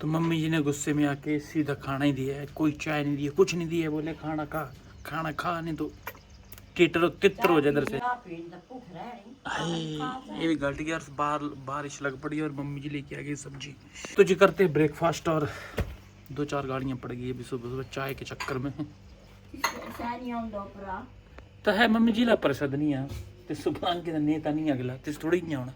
तो मम्मी जी ने गुस्से में आके सीधा खाना ही दिया है, कोई चाय नहीं दिया, कुछ नहीं दिया, बोले खाना खा नहीं तो तितर हो जाए इधर से। ये भी गलत गया, बारिश लग पड़ी और मम्मी जी लेके आ गई सब्जी। तो जी करते ब्रेकफास्ट और 2-4 गाड़ियां पड़ गई अभी सुबह सुबह चाय के चक्कर में। तो है मम्मी जिला परिषद नहीं है ते सुबह के नेता नहीं अगला तिस थोड़ी नहीं होना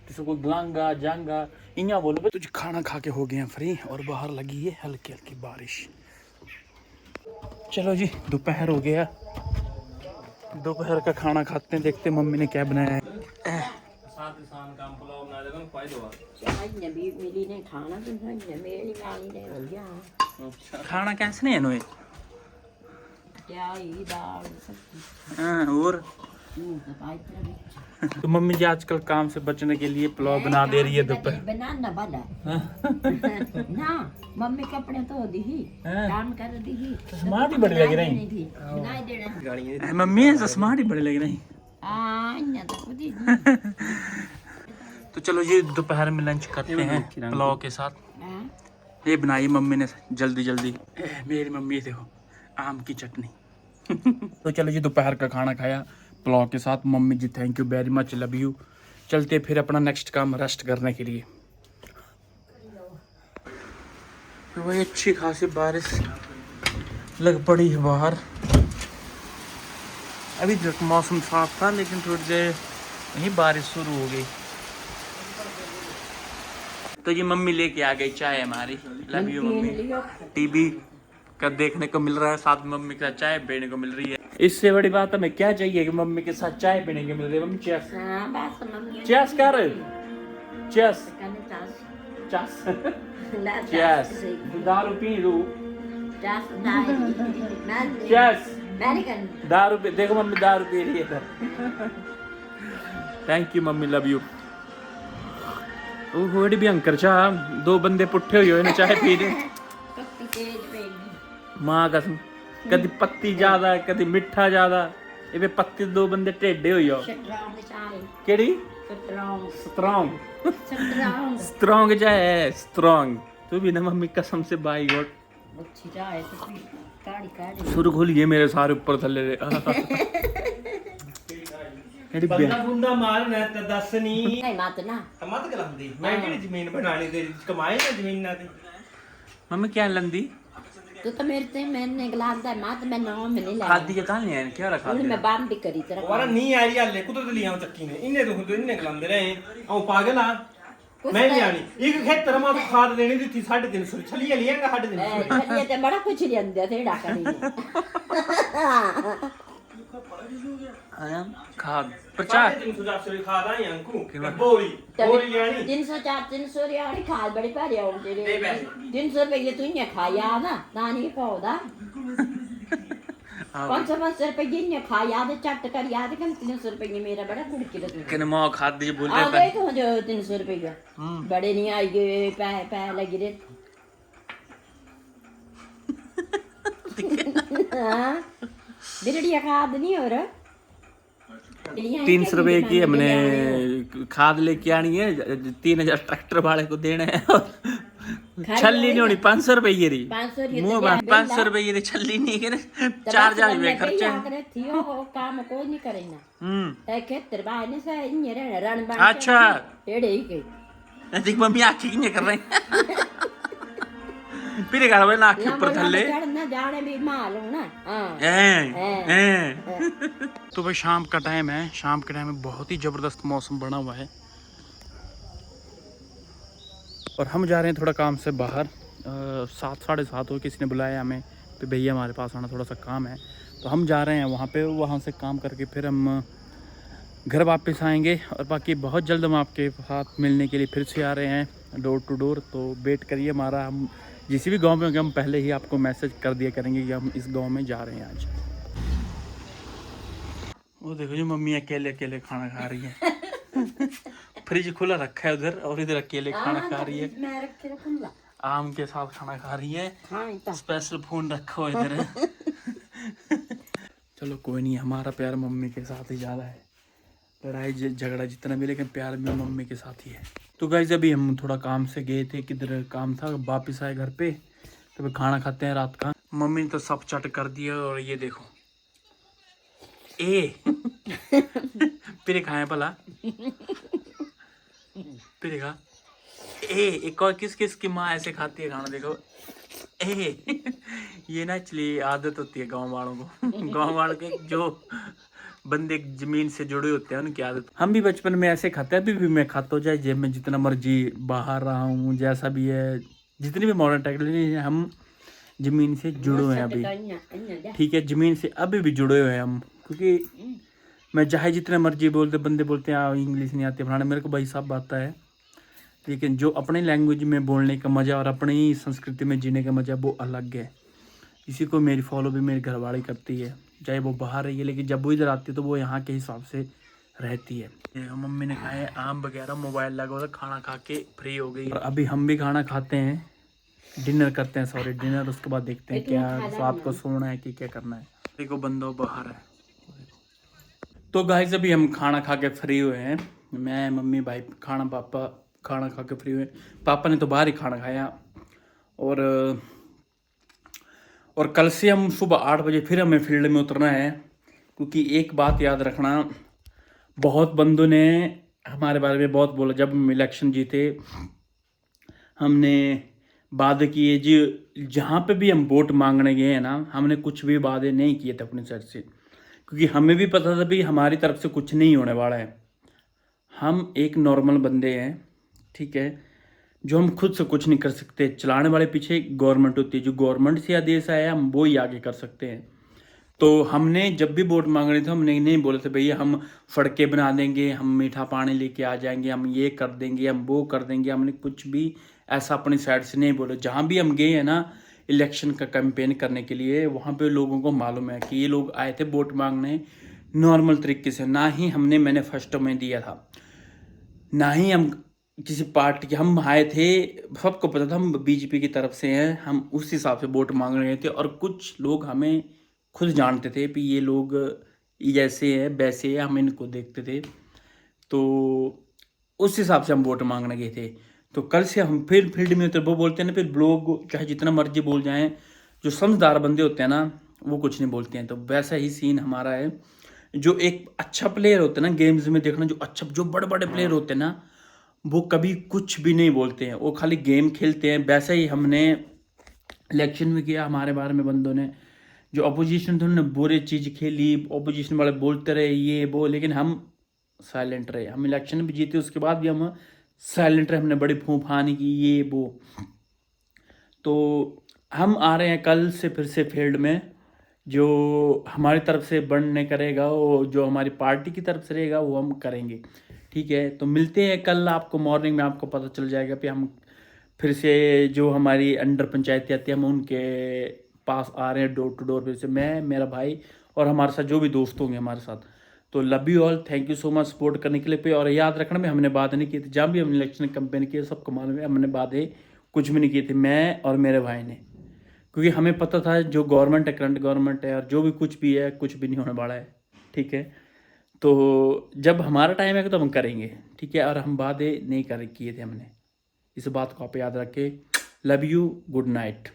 तिस को गलांगा जांगा इया बोलो। तुझे खाना खा के हो गए हैं फ्री और बाहर लगी है हल्की हल्की बारिश। चलो जी दोपहर हो गया, दोपहर का खाना खाते हैं, देखते हैं मम्मी ने क्या बनाया है। खाना कैसे नहीं है और तो मम्मी जी आजकल काम से बचने के लिए पुलाव बना दे रही है दोपहर। ना मम्मी कपड़े तो दी ही काम कर दी ही स्मार्ट ही बड़ी लग रही है मम्मी, ऐसा स्मार्ट ही बड़ी लग रही। तो चलो जी दोपहर में लंच करते हैं पुलाव के साथ। ये बनाई मम्मी ने जल्दी जल्दी, मेरी मम्मी देखो आम की चटनी। तो चलो जी दोपहर का खाना खाया पुलाव के साथ। Mummy ji thank you very much, love you. चलते फिर अपना नेक्स्ट काम रेस्ट करने के लिए। तो वही अच्छी खासी बारिश लग पड़ी है बाहर। अभी तक मौसम साफ था लेकिन थोड़ी देर यही बारिश शुरू हो गई। तो ये मम्मी लेके आ गई चाय हमारी, लव यू मम्मी। टीवी का देखने को मिल रहा है, साथ मम्मी के साथ चाय पीने को मिल रही है। इससे बड़ी बात हमें क्या चाहिए कि मम्मी के साथ चाय पीने को मिल रही है। मम्मी चेस चेस कर चेस चेस चेस दारू पी लू चेस दारू पी, देखो मम्मी दारू पी रही है इधर। Thank you mummy, love you. ओहो भी अंकर चाह 2 बंदे पुट्ठे हुए चाय पी रहे। मां कसम कदी पत्ती ज्यादा कदी मिठा ज्यादा, ये पत्ती 2 बंदे टेढ़े हुई हो। केड़ी स्ट्रॉन्ग स्ट्रॉन्ग चाय है स्ट्रॉन्ग। तू भी ना मम्मी कसम से बाई गॉड सुर खोलिए मेरे सारे ऊपर थल्ले बंदा बुंदा मारना ते दस नहीं मत ना मत गलंदी मैं केड़ी जमीन बनानी तेरी कमाई ना जमीन ना ते मम्मी क्या लंदी तू तो मेरे से मैंने गलांदा मत मैं नाम में नहीं ला खादी के काल नहीं है क्या रखा है मैं बाम भी करी तेरा वारा नहीं आ रही हल्ले कुदरत लिया चक्की ने इन्ने तो इन्ने गलांदे रहे औ पागल आ मैं नहीं आनी एक खेतर में तो खाद देनी दी थी 350 छलिया लियांगा 350 छलिया ते बड़ा कुछ लियांदे थे डाका नहीं आया खाद 350 खाद आई अंकु बोरी बोरी यानी 300 यानी खाद बड़ी भारी आउं तेरे 300 रुपए तू ने खाया ना नानी पौधा 500 रुपए ने खाया दे चट कर याद कर 300 रुपए मेरा बड़ा कुड़की लग कने मां खाद दी बोल रहे आ गए तो जो 300 रुपए बड़े नहीं आई गए पै लगी रे हां बिरड़िया खाद नहीं हो रहा 300 रुपए की हमने खाद लेके आनी है, 3000 ट्रैक्टर वाले को देने हैं। छल्ली नहीं होनी 500 रुपए री 500 रुपए री छल्ली नहीं करे 4000 रुपए खर्चा काम कोई नहीं करेना खेतर बाय ने से इन रण बन अच्छा एड़े ही के देख मम्मी आखी नहीं कर रहे फिर घर वाले नाक के ऊपर थल्ले चढ़ना जाने भी मालूम ना तो भाई शाम का टाइम है, शाम के टाइम में बहुत ही जबरदस्त मौसम बना हुआ है और हम जा रहे हैं थोड़ा काम से बाहर। 7-7:30 हो किसी ने बुलाया हमें तो भैया हमारे पास आना थोड़ा सा काम है, तो हम जा रहे हैं वहाँ पे, वहाँ से काम करके फिर हम घर वापस आएंगे और बाकी बहुत जल्द हम आपके साथ मिलने के लिए फिर से आ रहे हैं डोर टू डोर। तो वेट करिए हमारा, हम जिस भी गांव में होंगे हम पहले ही आपको मैसेज कर दिया करेंगे कि हम इस गांव में जा रहे हैं आज। वो देखो जी मम्मी अकेले अकेले खाना खा रही है। फ्रिज खुला रखा है उधर और इधर अकेले खाना खा रही है, आम के साथ खाना खा रही है, स्पेशल फोन रखा हुआ इधर। चलो कोई नहीं, हमारा प्यार मम्मी के साथ ही ज़्यादा है, लड़ाई झगड़ा जितना भी लेकिन प्यार भी मम्मी के साथ ही है। तो गाइस अभी हम थोड़ा काम से गए थे, किधर काम था, वापस आए घर पे, तो अभी खाना खाते हैं रात का। मम्मी ने तो सब चट कर दिया, और ये देखो ए फिर खाए भला, फिर खा ए। एक और किस किस की माँ ऐसे खाती है खाना, देखो ए ये ना एक्चुअली आदत होती है गांव वालों को। गांव वालों के जो बंदे जमीन से जुड़े होते हैं उनकी आदत। हम भी बचपन में ऐसे खाते हैं, अभी भी मैं खाता हूँ, चाहे जेब में जितना मर्जी बाहर रहा हूँ, जैसा भी है, जितनी भी मॉडर्न टेक्नोलॉजी है, हम जमीन से जुड़े हुए हैं अभी, ठीक है, जमीन से अभी भी जुड़े हुए हैं हम। क्योंकि मैं चाहे जितने मर्जी बोलते, बंदे बोलते हैं इंग्लिश नहीं आती फलाना, मेरे को भाई सब आता है, लेकिन जो अपने लैंग्वेज में बोलने का मज़ा और अपनी संस्कृति में जीने का मज़ा वो अलग है। इसी को मेरी फॉलो भी मेरी घरवाली करती है, चाहे वो बाहर रही है, लेकिन जब वो इधर आती है तो वो यहाँ के हिसाब से रहती है। मम्मी ने खाए आम वगैरह, मोबाइल लगा हुआ, खाना खा के फ्री हो गई, और अभी हम भी खाना खाते हैं, डिनर करते हैं, सॉरी डिनर, उसके बाद देखते हैं क्या रात को सोना है कि क्या करना है। देखो बंदो बाहर है। तो गाइस अभी हम खाना खा के फ्री हुए हैं, मैं मम्मी भाई पापा खाना खा के फ्री हुए। पापा ने तो बाहर ही खाना खाया, और कल से हम सुबह 8 बजे फिर हमें फील्ड में उतरना है। क्योंकि एक बात याद रखना, बहुत बंदों ने हमारे बारे में बहुत बोला, जब हम इलेक्शन जीते हमने वादे किए जी, जहाँ पे भी हम वोट मांगने गए हैं ना, हमने कुछ भी वादे नहीं किए थे अपनी साइड से, क्योंकि हमें भी पता था भी हमारी तरफ से कुछ नहीं होने वाला है। हम एक नॉर्मल बंदे हैं, ठीक है, जो हम खुद से कुछ नहीं कर सकते, चलाने वाले पीछे गवर्नमेंट होती है, जो गवर्नमेंट से आदेश आया हम वो ही आगे कर सकते हैं। तो हमने जब भी वोट मांग रहे थे, हमने नहीं बोले थे भैया हम सड़कें बना देंगे, हम मीठा पानी लेके आ जाएंगे, हम ये कर देंगे, हम वो कर देंगे, हमने कुछ भी ऐसा अपनी साइड से नहीं बोले। जहाँ भी हम गए हैं ना इलेक्शन का कैंपेन करने के लिए, वहाँ पे लोगों को मालूम है कि ये लोग आए थे वोट मांगने नॉर्मल तरीके से, ना ही हमने मैनिफेस्टो में दिया था, ना ही हम किसी पार्टी के, हम आए थे, सबको पता था हम बीजेपी की तरफ से हैं, हम उस हिसाब से वोट मांग रहे थे। और कुछ लोग हमें खुद जानते थे कि ये लोग ऐसे हैं वैसे हैं, हम इनको देखते थे, तो उस हिसाब से हम वोट मांगने गए थे। तो कल से हम फिर फील्ड में उतर, वो बोलते हैं ना, फिर लोग चाहे जितना मर्जी बोल जाएं, जो समझदार बंदे होते हैं ना वो कुछ नहीं बोलते हैं। तो वैसा ही सीन हमारा है। जो एक अच्छा प्लेयर होता है ना गेम्स में, देखना जो बड़े बड़े प्लेयर होते हैं ना, वो कभी कुछ भी नहीं बोलते हैं, वो खाली गेम खेलते हैं। वैसे ही हमने इलेक्शन में किया, हमारे बारे में बंदों ने, जो अपोजिशन थे उन्होंने बुरे चीज़ खेली, अपोजिशन वाले बोलते रहे ये वो, लेकिन हम साइलेंट रहे। हम इलेक्शन भी जीते, उसके बाद भी हम साइलेंट रहे, हमने बड़ी फूफानी की ये वो। तो हम आ रहे हैं कल से फिर से फील्ड में, जो हमारी तरफ से बनने करेगा, वो जो हमारी पार्टी की तरफ से रहेगा वो हम करेंगे, ठीक है। तो मिलते हैं कल, आपको मॉर्निंग में आपको पता चल जाएगा कि हम फिर से जो हमारी अंडर पंचायती आती है, हम उनके पास आ रहे हैं डोर टू डोर, फिर से मैं, मेरा भाई और हमारे साथ जो भी दोस्त होंगे हमारे साथ। तो love you all, thank you so much support करने के लिए पे। और याद रखना में हमने बात नहीं की थी, जहाँ भी हमने इलेक्शन कैंपेन किए सबको मालूम है, हमने बातें कुछ भी नहीं की थी, मैं और मेरे भाई ने, क्योंकि हमें पता था जो गवर्नमेंट है, करंट गवर्नमेंट है, और जो भी कुछ भी है, कुछ भी नहीं होने वाला है, ठीक है। तो जब हमारा टाइम है तो हम करेंगे, ठीक है। और हम वादे नहीं किए थे हमने, इस बात को आप याद रखें। Love you, good night.